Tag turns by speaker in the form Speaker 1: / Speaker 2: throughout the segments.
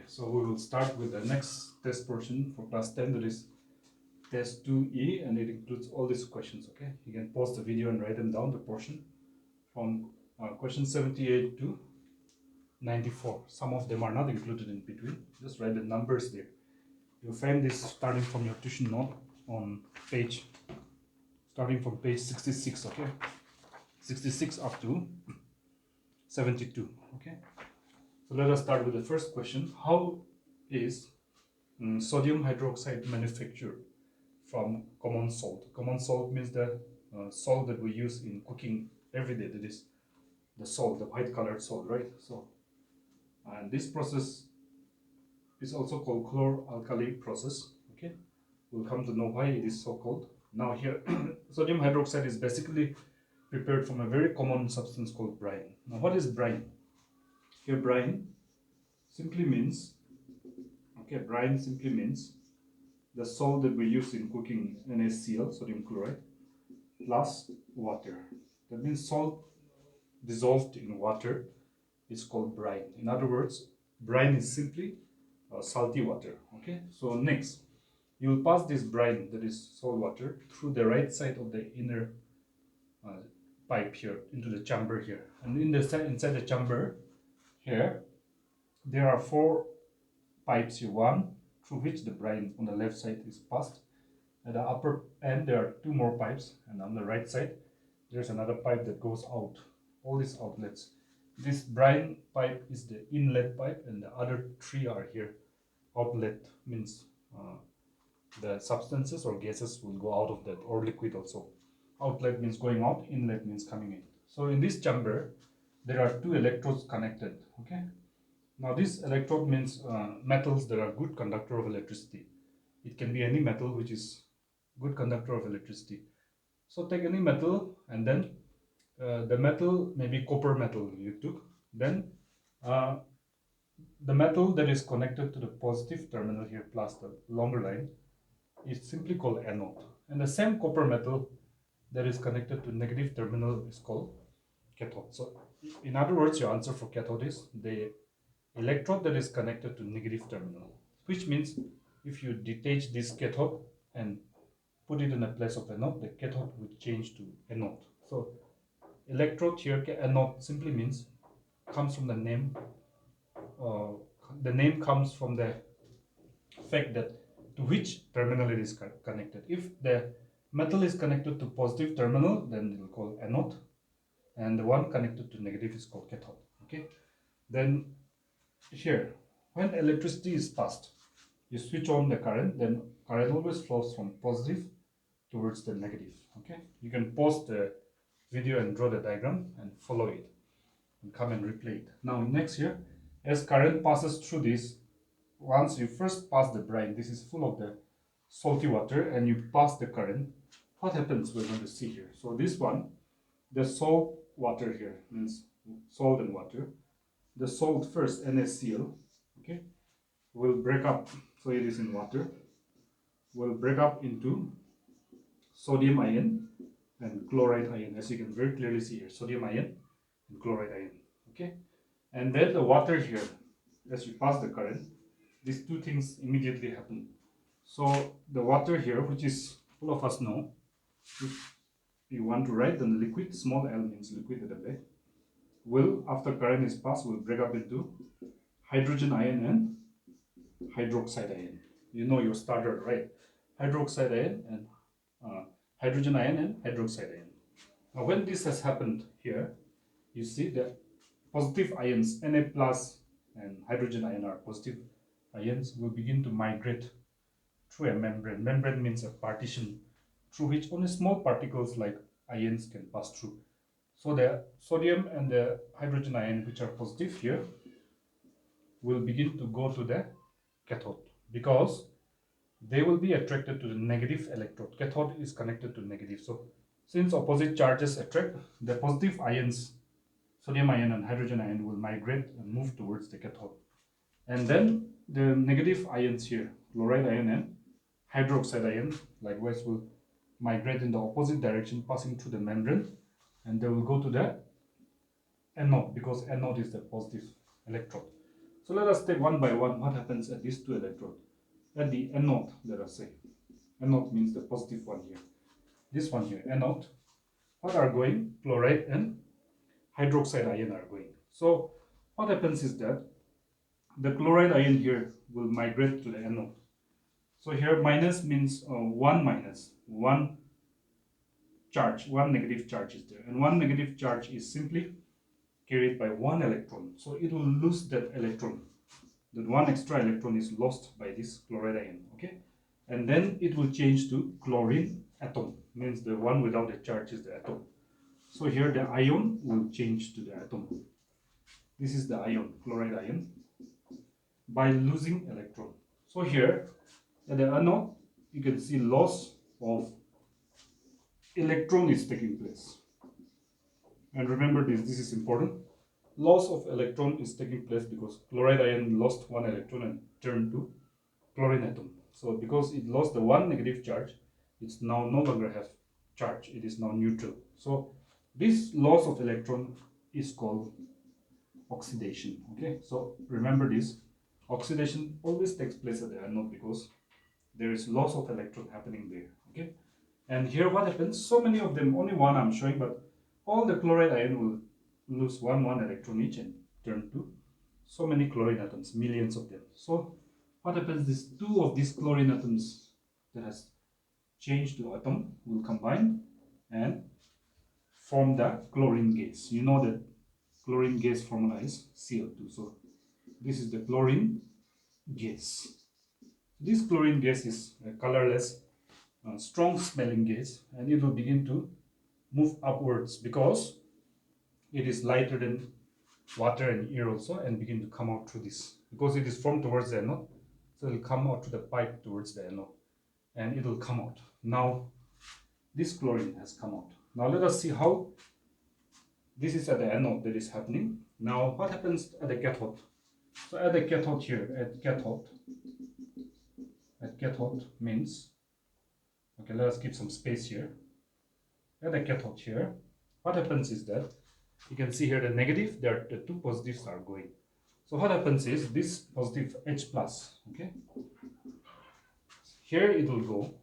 Speaker 1: so we will start with the next test portion for class 10, that is TEST-2E, and it includes all these questions. Okay, you can pause the video and write them down, the portion from question 78 to 94. Some of them are not included in between, just write the numbers there. You'll find this starting from your tuition note on page, starting from page 66, okay, 66 up to 72. Okay, so let us start with the first question. How is sodium hydroxide manufactured from common salt? Common salt means the salt that we use in cooking every day, that is the salt, the white colored salt, right? So and this process is also called chloralkali process. Okay, we'll come to know why it is so called. Now here sodium hydroxide is basically prepared from a very common substance called brine. Now what is brine? Here brine simply means, okay, brine simply means the salt that we use in cooking, NaCl, sodium chloride, plus water. That means salt dissolved in water is called brine. In other words, brine is simply salty water. Okay, so next you will pass this brine, that is salt water, through the right side of the inner pipe here into the chamber here, and inside the chamber here there are 4 pipes here, one through which the brine on the left side is passed. At the upper end there are 2 more pipes, and on the right side there's another pipe that goes out. All these outlets, this brine pipe is the inlet pipe, and the other 3 are here outlet, means the substances or gases will go out of that, or liquid also. Outlet means going out, inlet means coming in. So in this chamber there are 2 electrodes connected. Okay, now this electrode means metals that are good conductor of electricity. It can be any metal which is good conductor of electricity. So take any metal, and then the metal, maybe copper metal you took, then the metal that is connected to the positive terminal here plus the longer line is simply called anode, and the same copper metal that is connected to negative terminal is called cathode. So in other words, your answer for cathode is the electrode that is connected to negative terminal, which means if you detach this cathode and put it in the place of anode, the cathode would change to anode. So electrode here, anode, simply means, comes from the name. The name comes from the fact that to which terminal it is connected. If the metal is connected to positive terminal, then it will call anode, and the one connected to negative is called cathode. Okay, then here when electricity is passed, you switch on the current, then current always flows from positive towards the negative. Okay, you can pause the video and draw the diagram and follow it and come and replay it. Now next here, as current passes through this, once you first pass the brine, this is full of the salty water, and you pass the current, what happens we're going to see here. So this one, the salt water here means salt and water. The salt first, NaCl, okay, will break up, so it is in water, will break up into sodium ion and chloride ion, as you can very clearly see here, sodium ion and chloride ion. Okay, and then the water here, as you pass the current, these 2 things immediately happen. So the water here, which is all of us know, if you want to write, then the liquid, small l means liquid at the back, will, after current is passed, will break up into hydrogen ion and hydroxide ion. You know your starter, right? Hydroxide ion and hydrogen ion and hydroxide ion. Now when this has happened here, you see the positive ions, Na plus and hydrogen ion are positive ions, will begin to migrate through a membrane. Membrane means a partition through which only small particles like ions can pass through. So the sodium and the hydrogen ion, which are positive here, will begin to go to the cathode, because they will be attracted to the negative electrode. Cathode is connected to negative. So since opposite charges attract, the positive ions, sodium ion and hydrogen ion, will migrate and move towards the cathode. And then the negative ions here, chloride ion and hydroxide ion, likewise will migrate in the opposite direction, passing through the membrane, and they will go to the anode, because anode is the positive electrode. So let us take one by one what happens at these two electrodes. At the anode, let us say. Anode means the positive one here. This one here, anode. What are going? Chloride and hydroxide ion are going. So what happens is that the chloride ion here will migrate to the anode. So here minus means 1 minus, 1 charge, 1 negative charge is there. And 1 negative charge is simply carried by 1 electron. So it will lose that electron. That 1 extra electron is lost by this chloride ion. Okay, and then it will change to chlorine atom. Means the one without the charge is the atom. So here the ion will change to the atom. This is the ion, chloride ion, by losing electron. So here at the anode, you can see loss of electron is taking place. And remember this is important. Loss of electron is taking place because chloride ion lost 1 electron and turned to chlorine atom. So because it lost the 1 negative charge, it's now no longer have charge. It is now neutral. So this loss of electron is called oxidation. Okay, so remember this. Oxidation always takes place at the anode because there is loss of electron happening there. Okay, and here what happens? So many of them, only one I'm showing, but all the chloride ion will lose one electron each and turn to so many chlorine atoms, millions of them. So what happens is two of these chlorine atoms that has changed to atom will combine and form the chlorine gas. You know that chlorine gas formula is CL2. So this is the chlorine gas. This chlorine gas is a colorless, strong smelling gas, and it will begin to move upwards because it is lighter than water and air also, and begin to come out through this because it is formed towards the anode. So it will come out to the pipe towards the anode and it will come out. Now this chlorine has come out. Now let us see how this is at the anode that is happening. Now what happens at the cathode? So at the cathode here, at cathode means, okay, let us keep some space here. At the cathode here, what happens is that you can see here the negative, there the two positives are going. So what happens is this positive H plus, okay, here it will go,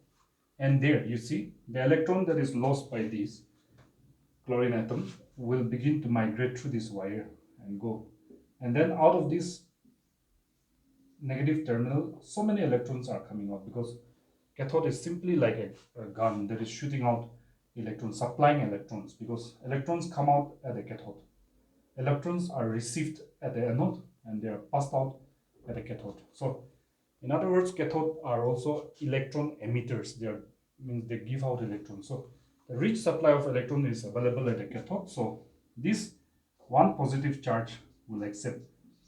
Speaker 1: and there you see the electron that is lost by this chlorine atom will begin to migrate through this wire and go, and then out of this negative terminal so many electrons are coming out because cathode is simply like a gun that is shooting out electrons, supplying electrons, because electrons come out at the cathode. Electrons are received at the anode and they are passed out at the cathode. So in other words, cathode are also electron emitters. They means they give out electrons. So the rich supply of electron is available at the cathode. So this one positive charge will accept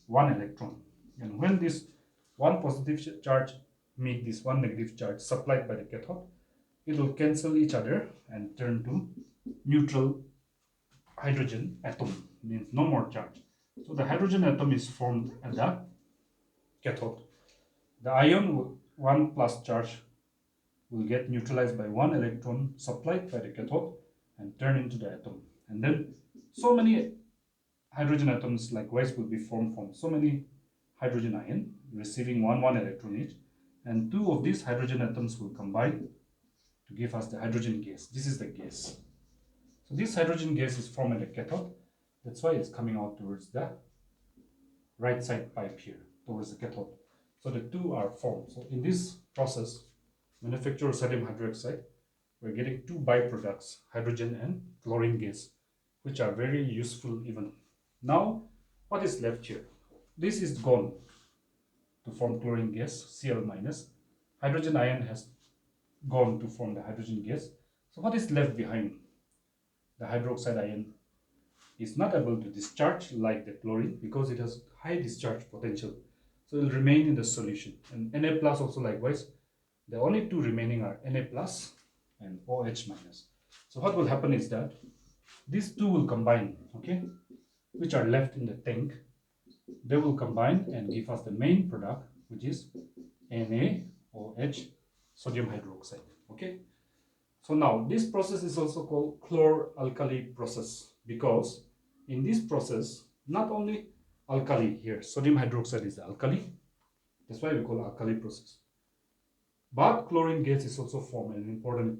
Speaker 1: one electron, and when this one positive charge meet this one negative charge supplied by the cathode, it will cancel each other and turn to neutral hydrogen atom, means no more charge. So the hydrogen atom is formed at the cathode. The ion 1 plus charge will get neutralized by one electron supplied by the cathode and turn into the atom. And then so many hydrogen atoms likewise will be formed from so many hydrogen ion receiving one electron each, and two of these hydrogen atoms will combine to give us the hydrogen gas. This is the gas. So this hydrogen gas is formed at the cathode. That's why it's coming out towards the right side pipe here, towards the cathode. So the two are formed. So in this process, manufacture of sodium hydroxide, we're getting two byproducts, hydrogen and chlorine gas, which are very useful even. Now, what is left here? This is gone to form chlorine gas, Cl minus. Hydrogen ion has gone to form the hydrogen gas. So what is left behind? The hydroxide ion is not able to discharge like the chlorine because it has high discharge potential. So it will remain in the solution. And Na plus also likewise. The only two remaining are Na plus and OH minus. So what will happen is that these two will combine, okay, which are left in the tank. They will combine and give us the main product, which is NaOH, sodium hydroxide. Okay. So now this process is also called chlor-alkali process, because in this process not only alkali here. Sodium hydroxide is the alkali. That's why we call alkali process. But chlorine gas is also formed an important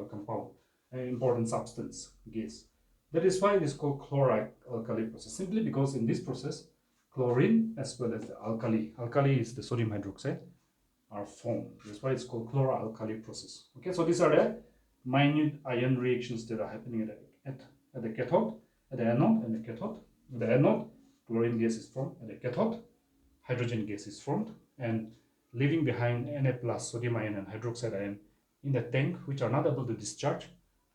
Speaker 1: compound, an important substance gas. That is why it is called chloride-alkali process. Simply because in this process, chlorine as well as the alkali is the sodium hydroxide, are formed. That's why it's called chlor-alkali process. Okay, so these are the minute ion reactions that are happening at the cathode, at the anode, and the cathode. At the anode, chlorine gas is formed. At the cathode, hydrogen gas is formed, and leaving behind Na plus sodium ion and hydroxide ion in the tank, which are not able to discharge.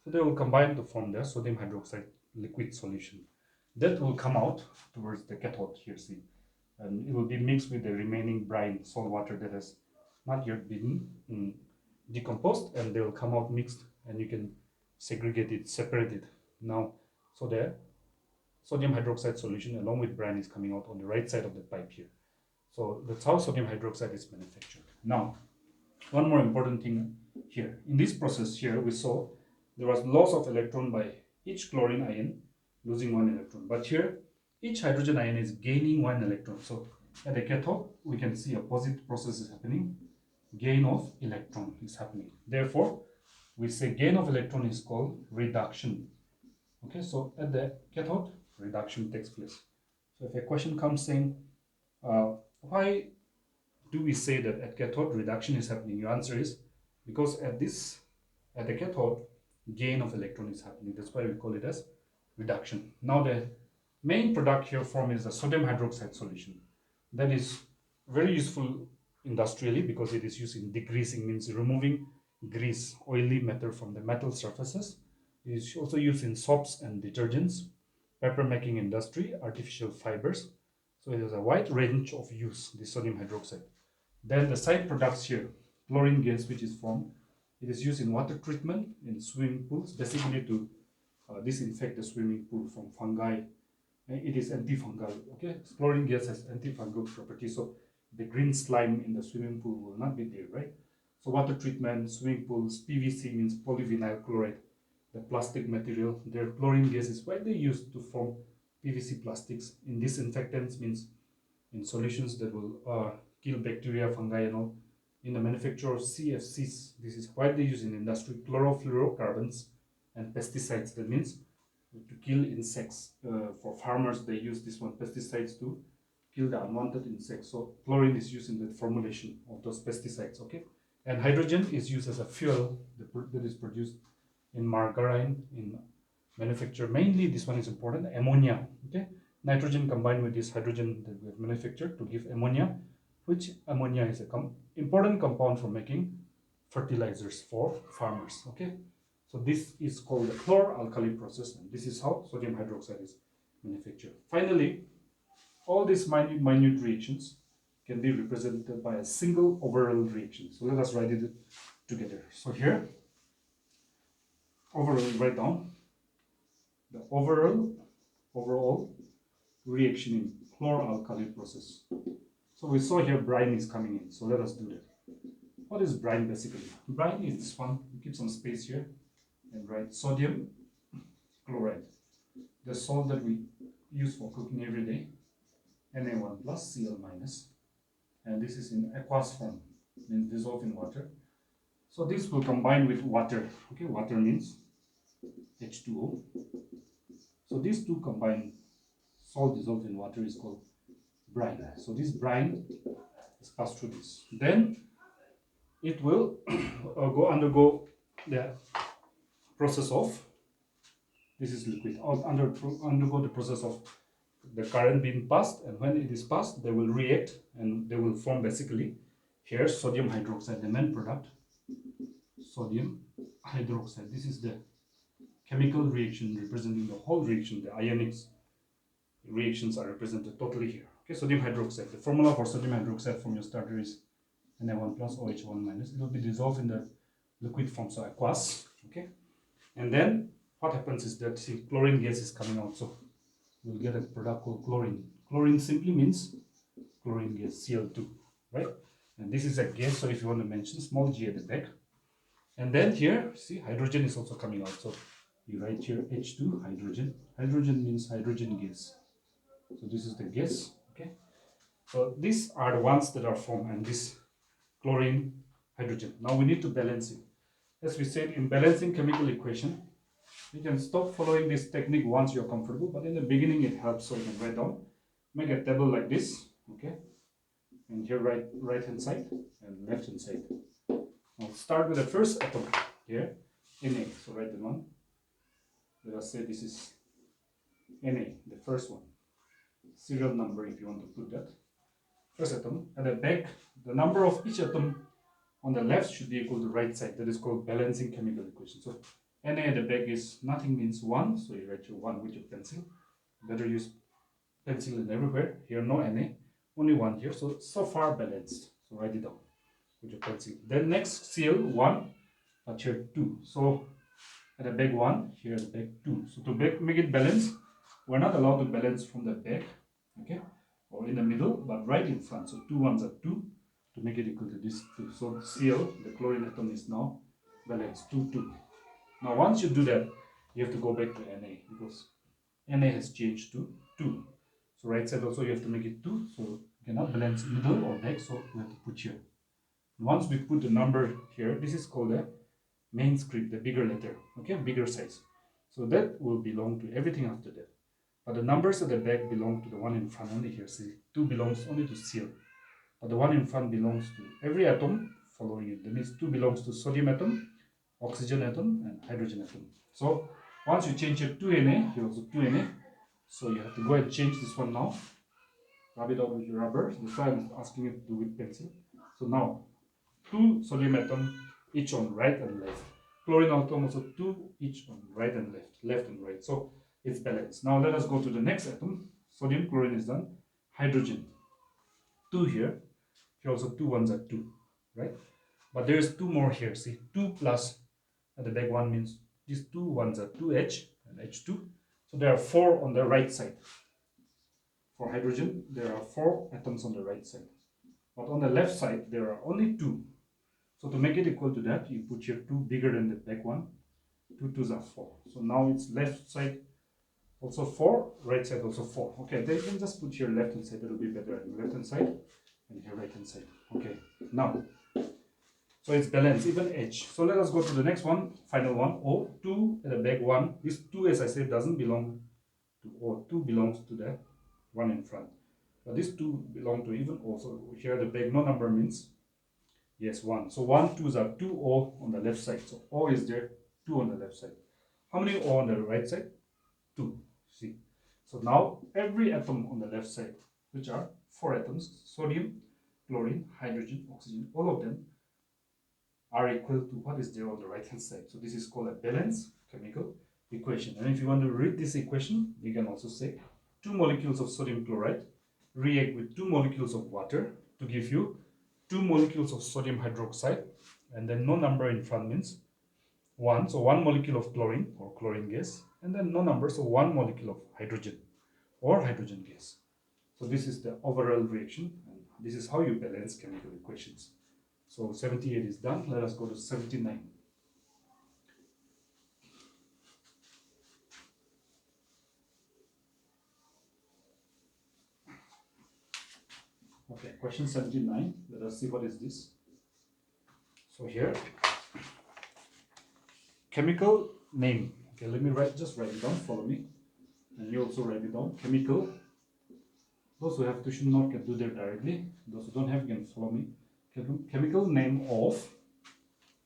Speaker 1: So they will combine to form the sodium hydroxide liquid solution. That will come out towards the cathode here, see. And it will be mixed with the remaining brine, salt water that has not yet been decomposed, and they will come out mixed, and you can segregate it, separate it now. So the sodium hydroxide solution along with brine is coming out on the right side of the pipe here. So that's how sodium hydroxide is manufactured. Now, one more important thing here. In this process here, we saw there was loss of electron by each chlorine ion losing one electron. But here, each hydrogen ion is gaining one electron. So at the cathode, we can see a positive process is happening. Gain of electron is happening. Therefore, we say gain of electron is called reduction. Okay, so at the cathode, reduction takes place. So if a question comes saying, why do we say that at cathode reduction is happening? Your answer is because at the cathode, gain of electron is happening. That's why we call it as reduction. Now the main product here formed is the sodium hydroxide solution. That is very useful industrially because it is used in degreasing, means removing grease, oily matter from the metal surfaces. It is also used in soaps and detergents, paper making industry, artificial fibers. So it has a wide range of use, the sodium hydroxide. Then the side products here, chlorine gas, which is formed, it is used in water treatment in swimming pools, basically to disinfect the swimming pool from fungi. It is antifungal. Okay, chlorine gas has antifungal properties, so the green slime in the swimming pool will not be there, right? So water treatment, swimming pools, PVC means polyvinyl chloride, the plastic material. Their chlorine gas is widely used to form PVC plastics. In disinfectants means in solutions that will kill bacteria, fungi, and all. In the manufacture of CFCs, this is widely used in industry, chlorofluorocarbons and pesticides. That means to kill insects. For farmers, they use this one, pesticides, to kill the unwanted insects. So chlorine is used in the formulation of those pesticides. Okay, and hydrogen is used as a fuel that is produced in margarine, in manufacture. Mainly, this one is important, ammonia. Okay, nitrogen combined with this hydrogen that we have manufactured to give ammonia, which ammonia is a important compound for making fertilizers for farmers. Okay, so this is called the chlor-alkali process, and this is how sodium hydroxide is manufactured. Finally, all these minute reactions can be represented by a single overall reaction. So let us write it together. So here, overall, write down the overall reaction in chlor-alkali process. So we saw here brine is coming in. So let us do that. What is brine basically? Brine is this one. We keep some space here and write sodium chloride, the salt that we use for cooking every day, Na1 plus Cl minus, and this is in aqueous form, means dissolved in water. So this will combine with water. Okay, water means H2O. So these two combined, salt dissolved in water, is called brine. So this brine is passed through this. Then it will undergo the process of, this is liquid, undergo the process of the current being passed, and when it is passed, they will react and they will form basically here sodium hydroxide, the main product, sodium hydroxide. This is the chemical reaction representing the whole reaction. The ionic reactions are represented totally here. Okay, sodium hydroxide. The formula for sodium hydroxide from your starter is Na1 plus OH1 minus. It will be dissolved in the liquid form, so aqueous. Okay, and then what happens is that, see, chlorine gas is coming out, so we'll get a product called chlorine. Chlorine simply means chlorine gas, Cl2, right? And this is a gas, so if you want to mention, small g at the back. And then here, see, hydrogen is also coming out, so you write here H2, hydrogen. Hydrogen means hydrogen gas. So this is the gas. Okay. So these are the ones that are formed, and this chlorine, hydrogen. Now we need to balance it. As we said, in balancing chemical equation, you can stop following this technique once you're comfortable, but in the beginning it helps. So you can write down, make a table like this, okay? And here right hand side and left hand side. I'll start with the first atom here, Na. So write the one. Let us say this is Na, the first one. Serial number if you want to put that. First atom. At the back, the number of each atom on the left should be equal to the right side. That is called balancing chemical equation. So Na at the back is nothing means 1, so you write your 1 with your pencil. Better use pencil in everywhere. Here no Na, only 1 here. So far balanced. So write it down with your pencil. Then next Cl 1, but here 2. So at the back 1, here at the back 2. So to make it balanced, we're not allowed to balance from the back, okay, or in the middle, but right in front. So 2 ones are 2 to make it equal to this 2. So Cl, the chlorine atom, is now balanced 2, 2. Now once you do that, you have to go back to Na because Na has changed to 2. So right side also you have to make it 2. So you cannot balance middle or back, so we have to put here. Once we put the number here, this is called a main script, the bigger letter, okay, bigger size. So that will belong to everything after that. But the numbers at the back belong to the one in front only here. See, 2 belongs only to Cl. But the one in front belongs to every atom following it. That means 2 belongs to sodium atom, oxygen atom, and hydrogen atom. So once you change it to Na, here also 2 Na. So you have to go and change this one now. Rub it out with your rubber. That's why I'm asking you to do with pencil. So now 2 sodium atom each on right and left. Chlorine atom also 2 each on right and left and right. So it's balanced. Now let us go to the next atom. Sodium chlorine is done. Hydrogen 2 here. Here also 2 ones are 2, right? But there is 2 more here. See, 2 plus at the back 1 means these 2 ones are 2H and H2. So there are 4 on the right side. For hydrogen, there are 4 atoms on the right side. But on the left side, there are only 2. So to make it equal to that, you put here 2 bigger than the back one. 2 2s are 4. So now it's left side also 4, right side also 4. Okay, they can just put here left hand side, that will be better. Left hand side and here right hand side. Okay, now, so it's balanced, even H. So let us go to the next one, final one, O. 2 at the back 1. This 2, as I said, doesn't belong to O. 2 belongs to the one in front. But these 2 belong to even O. So here at the back, no number means yes, 1. So 1, 2s are 2 O on the left side. So O is there, 2 on the left side. How many O on the right side? 2. See. So now every atom on the left side, which are 4 atoms, sodium, chlorine, hydrogen, oxygen, all of them are equal to what is there on the right hand side. So this is called a balanced chemical equation. And if you want to read this equation, you can also say 2 molecules of sodium chloride react with 2 molecules of water to give you 2 molecules of sodium hydroxide, and then no number in front means 1. So 1 molecule of chlorine or chlorine gas, and then no number, so 1 molecule of hydrogen or hydrogen gas. So this is the overall reaction, and this is how you balance chemical equations. So 78 is done. Let us go to 79. Okay, question 79. Let us see what is this. So here, chemical name. Okay, let me just write it down. Follow me, and you also write it down. Chemical. Those who have to should not can do that directly. Those who don't have can follow me. Chemical name of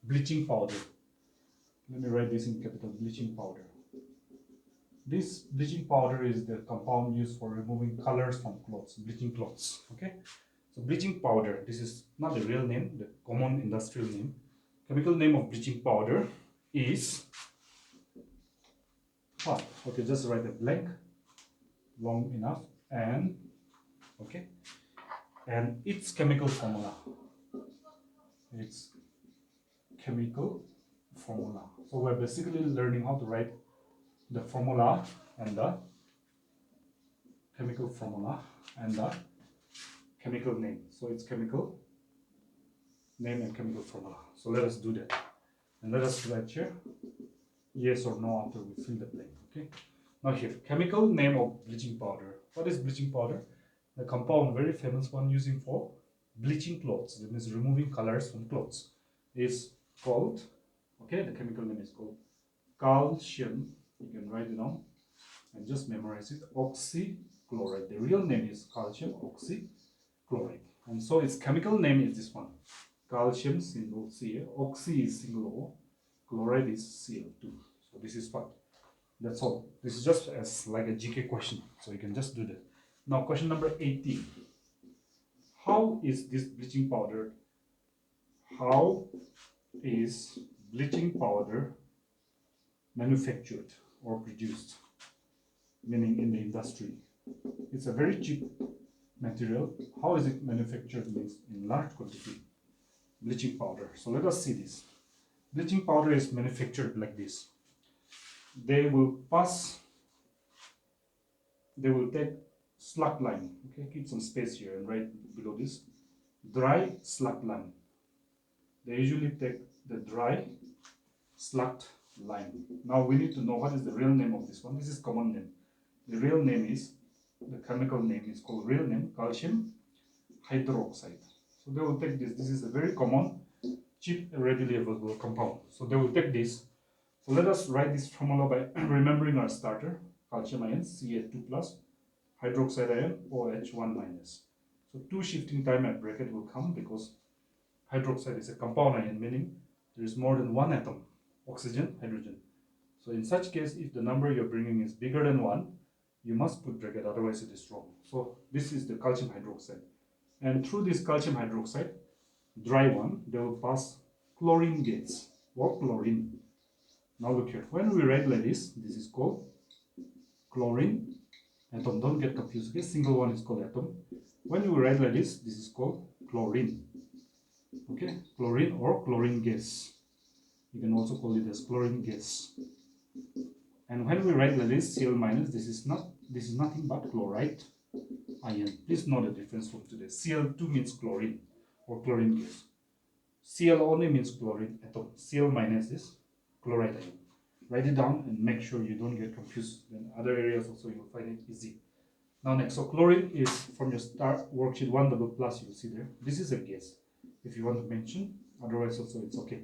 Speaker 1: bleaching powder. Let me write this in capital. Bleaching powder. This bleaching powder is the compound used for removing colors from clothes, bleaching clothes. Okay, so bleaching powder. This is not the real name, the common industrial name. Chemical name of bleaching powder is what? Okay, just write a blank, long enough, and okay, and its chemical formula. Its chemical formula. So we're basically learning how to write the formula and the chemical formula and the chemical name. So it's chemical name and chemical formula. So let us do that. And let us write here yes or no after we fill the blank. Okay. Now here, chemical name of bleaching powder. What is bleaching powder? The compound, very famous one using for bleaching clothes, that means removing colors from clothes, is called, okay, the chemical name is called calcium. You can write it down and just memorize it, oxychloride. The real name is calcium oxychloride, and so its chemical name is this one, calcium single Ca, oxy is single O, chloride is Cl2. So this is what, that's all. This is just as like a GK question, so you can just do that. Now question number 18. How is this bleaching powder, how is bleaching powder manufactured or produced? Meaning in the industry. It's a very cheap material. How is it manufactured? Means in large quantity. Bleaching powder. So let us see this. Bleaching powder is manufactured like this. They will take slug line. Okay, keep some space here and right below this. Dry slug line. They usually take the dry slugged lime. Now we need to know what is the real name of this one. This is common name. The real name is, the chemical name is called real name, calcium hydroxide. So they will take this. This is a very common, cheap, readily available compound. So they will take this. So let us write this formula by remembering our starter, calcium ion, CH2 plus, hydroxide ion, OH1 minus. So 2 shifting time at bracket will come because hydroxide is a compound ion, meaning there is more than one atom, oxygen, hydrogen. So in such case, if the number you're bringing is bigger than 1, you must put bracket, otherwise it is wrong. So this is the calcium hydroxide. And through this calcium hydroxide, dry one, they will pass chlorine gas or chlorine. Now look here, when we write like this is called chlorine atom. Don't get confused, okay? Single one is called atom. When you write like this is called chlorine. Okay, chlorine or chlorine gas. You can also call it as chlorine gas. And when we write like this, Cl minus, this is nothing but chloride ion. Please know the difference from today. Cl2 means chlorine or chlorine gas. Cl only means chlorine atom. Cl minus is chloride ion. Write it down and make sure you don't get confused. In other areas also you will find it easy. Now next, so chlorine is from your start worksheet 1 double plus, you will see there. This is a gas if you want to mention, otherwise also it's okay.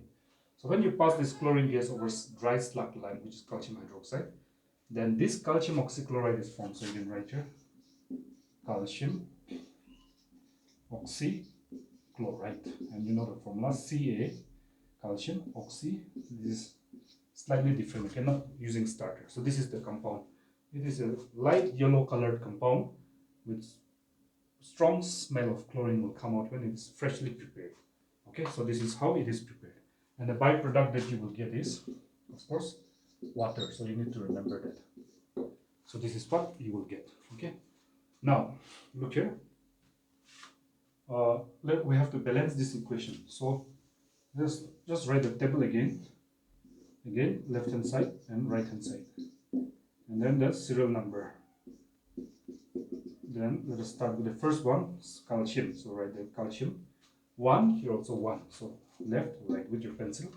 Speaker 1: So when you pass this chlorine gas over dry slug line, which is calcium hydroxide, then this calcium oxychloride is formed. So you can write here calcium oxychloride, and you know the formula Ca, calcium oxy. This is slightly different. You cannot using starter. So this is the compound. It is a light yellow colored compound with strong smell of chlorine will come out when it is freshly prepared. Okay, so this is how it is prepared. And the byproduct that you will get is, of course, water. So you need to remember that. So this is what you will get. Okay. Now, look here. We have to balance this equation. So let's just write the table again. Again, left hand side and right hand side. And then the serial number. Then let us start with the first one, calcium. So write the calcium 1, here also 1. So left, right with your pencil.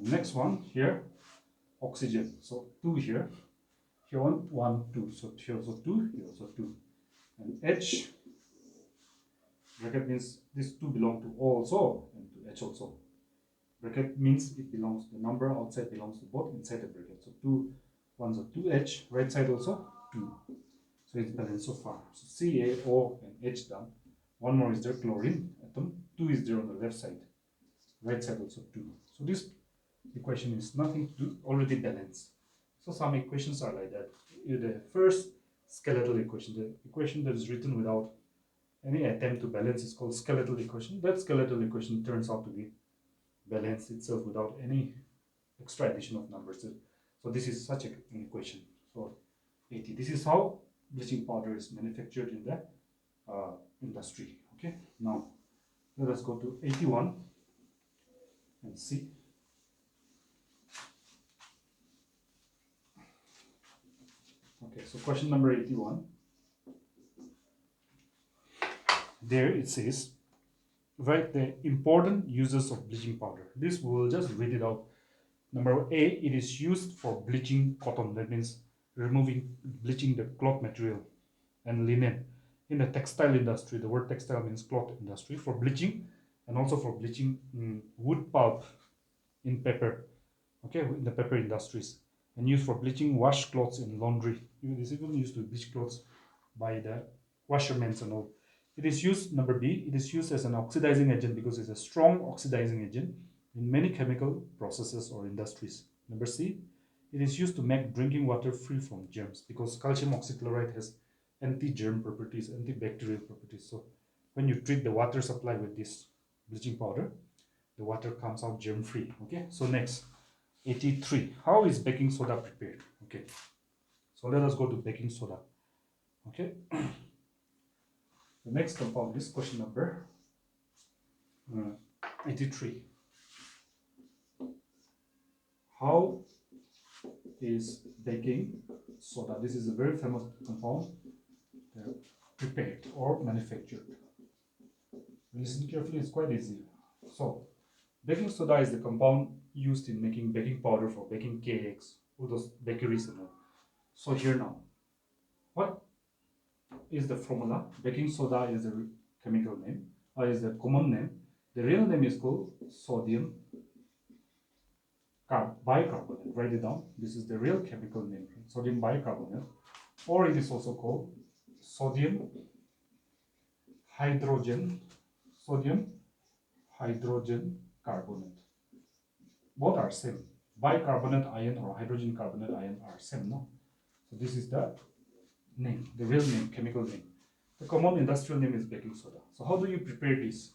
Speaker 1: Next one here, oxygen. So 2 here. Here 1, 2. So here also 2, here also 2. And H, bracket means this 2 belong to O also and to H also. Bracket means it belongs, the number outside belongs to both inside the bracket. So 2, 1, so 2H, right side also 2. So it's balanced so far. So Ca, O, and H done. One more is there, chlorine atom. 2 is there on the left side. Right side also 2. So this equation is nothing to do, already balanced. So some equations are like that. The first skeletal equation, the equation that is written without any attempt to balance is called skeletal equation. That skeletal equation turns out to be balanced itself without any extra addition of numbers. So this is such an equation. So 80. This is how bleaching powder is manufactured in the industry. Okay, now let us go to 81 and see. Okay, so question number 81. There it says, write the important uses of bleaching powder. This we will just read it out. Number A, it is used for bleaching cotton. That means bleaching the cloth material and linen. In the textile industry, the word textile means cloth industry, for bleaching, and also for bleaching wood pulp in paper, okay, in the paper industries, and used for bleaching wash clothes in laundry. It is even used to bleach clothes by the washermen and all. It is used, number B, it is used as an oxidizing agent because it's a strong oxidizing agent in many chemical processes or industries. Number C, it is used to make drinking water free from germs because calcium oxychloride has anti-germ properties, antibacterial properties. So when you treat the water supply with this bleaching powder, the water comes out germ free. Okay, so next, 83. How is baking soda prepared? Okay, so let us go to baking soda. Okay, the next compound is question number 83. How is baking soda? This is a very famous compound prepared or manufactured. Listen carefully, it's quite easy. So, baking soda is the compound used in making baking powder for baking cakes, all those bakeries and all. So here now, what is the formula? Baking soda is the chemical name, or is the common name. The real name is called sodium bicarbonate. Write it down. This is the real chemical name, sodium bicarbonate, or it is also called sodium hydrogen carbonate. Both are same. Bicarbonate ion or hydrogen carbonate ion are same, no? So this is the name, the real name, chemical name. The common industrial name is baking soda. So how do you prepare this?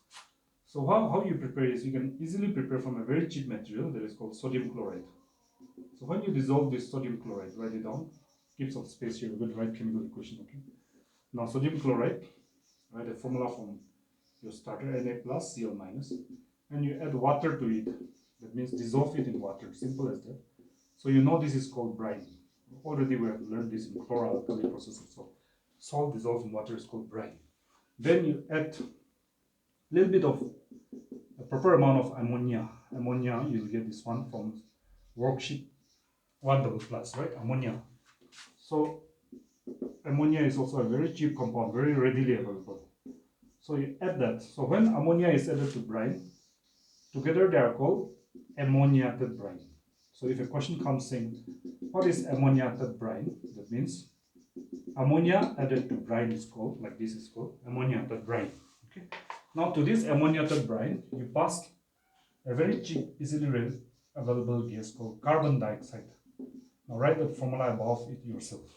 Speaker 1: So how you prepare this? You can easily prepare from a very cheap material that is called sodium chloride. So when you dissolve this sodium chloride, write it down. Keep some space here. We're going to write chemical equation. Okay. Now sodium chloride, write a formula from your starter, Na plus Cl minus, and you add water to it. That means dissolve it in water. Simple as that. So you know this is called brine. Already we have learned this in chloralkali processes. So salt dissolved in water is called brine. Then you add a little bit of a proper amount of ammonia. Ammonia, you'll get this one from worksheet 1 plus, right? Ammonia. So ammonia is also a very cheap compound, very readily available. So you add that. So when ammonia is added to brine, together they are called ammoniated brine. So if a question comes saying, what is ammoniated brine? That means ammonia added to brine is called, like this is called, ammoniated brine. Okay. Now to this ammoniated brine, you pass a very cheap, easily available gas called carbon dioxide. Now write the formula above it yourself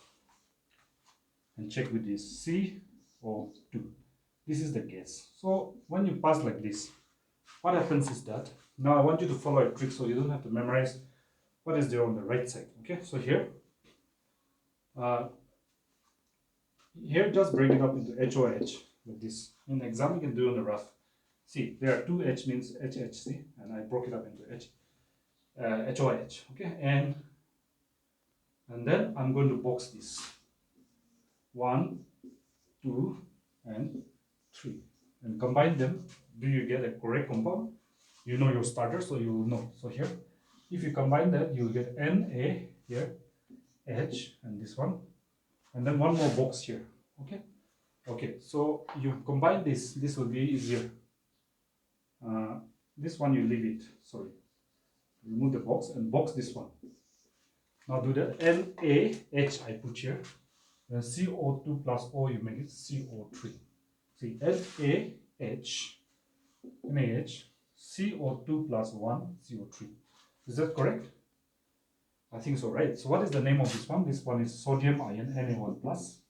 Speaker 1: and check with this CO2. This is the gas. So when you pass like this, what happens is that, now I want you to follow a trick so you don't have to memorize what is there on the right side. Okay, so here just break it up into HOH like this. In the exam you can do on the rough. See, there are two H means HHC, and I broke it up into HOH. Okay, and then I'm going to box this 1, 2, and 3, and combine them. Do you get a correct compound? You know your starter, so you will know. So here, if you combine that, you will get Na here, H, and this one, and then one more box here. Okay. Okay. So you combine this. This will be easier. This one you leave it. Sorry. Remove the box and box this one. Now do the NaH I put here. Then CO2 plus O, you make it CO3. See, NaH, CO2 plus 1, CO3. Is that correct? I think so, right? So what is the name of this one? This one is sodium ion Na1 plus.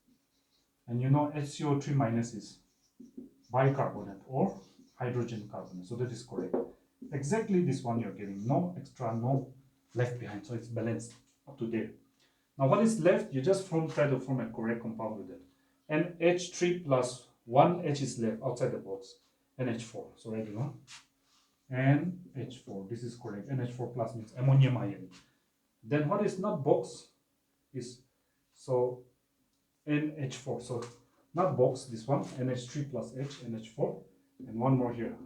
Speaker 1: And you know HCO3 minus is bicarbonate or hydrogen carbonate. So that is correct. Exactly this one you're getting. No extra, no left behind. So it's balanced up to there. Now what is left? You just try to form a correct compound with it. And H3 plus 1 H is left outside the box. NH4. So write it down. NH4. This is correct. NH4 plus means ammonium ion. Then what is not box is so NH4. So not box, this one, NH3 plus H, NH4, and one more here.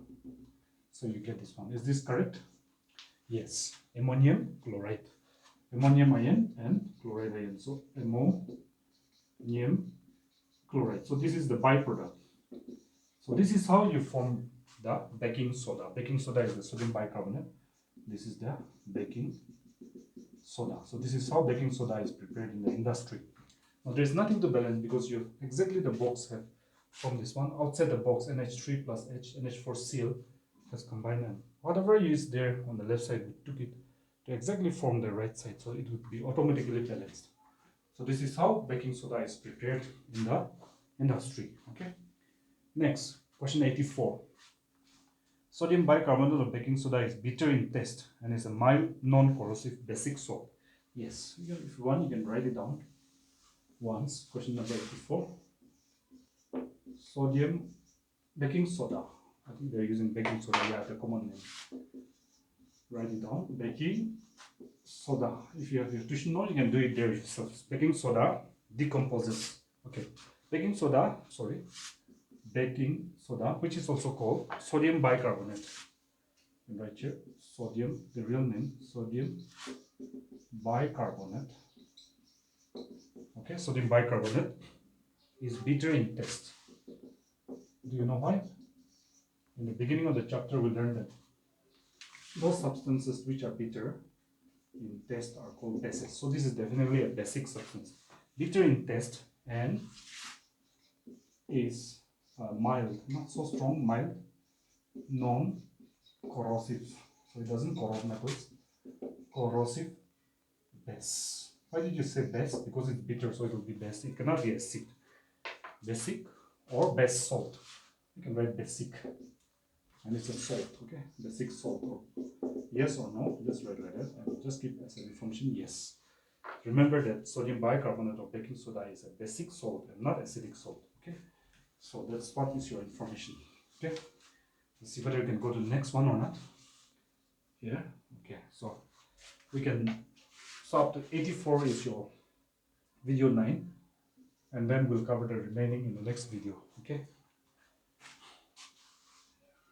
Speaker 1: So you get this one. Is this correct? Yes. Ammonium chloride. Ammonium ion and chloride ion. So ammonium chloride. So this is the byproduct. So this is how you form the baking soda. Baking soda is the sodium bicarbonate. This is the baking soda. So this is how baking soda is prepared in the industry. Now there is nothing to balance because you exactly the box have from this one. Outside the box, NH3 plus H, NH4Cl has combined, and whatever is there on the left side, we took it to exactly form the right side, so it would be automatically balanced. So this is how baking soda is prepared in the industry. Okay. Next, question 84. Sodium bicarbonate of baking soda is bitter in taste and is a mild, non-corrosive basic salt. Yes, if you want, you can write it down once. Question number 84. Sodium baking soda. I think they're using baking soda. Yeah, the common name. Write it down. Baking soda. If you have your tuition note, you can do it there yourself. Baking soda decomposes. Okay. Baking soda, which is also called sodium bicarbonate. And right here, sodium, the real name, sodium bicarbonate. Okay, sodium bicarbonate is bitter in taste. Do you know why? In the beginning of the chapter, we learned that those substances which are bitter in taste are called bases. So this is definitely a basic substance. Bitter in taste and is mild, not so strong, mild, non-corrosive. So it doesn't corrode metals. Corrosive base. Why did you say base? Because it's bitter, so it will be base. It cannot be acid. Basic or base salt. You can write basic. And it's a salt, okay? Basic salt. Or yes or no, just write like that and just keep as a information yes. Remember that sodium bicarbonate of baking soda is a basic salt and not acidic salt, okay? So that's what is your information, okay? Let's see whether you can go to the next one or not. Here, okay, so we can, so up to 84 is your video 9, and then we'll cover the remaining in the next video, okay?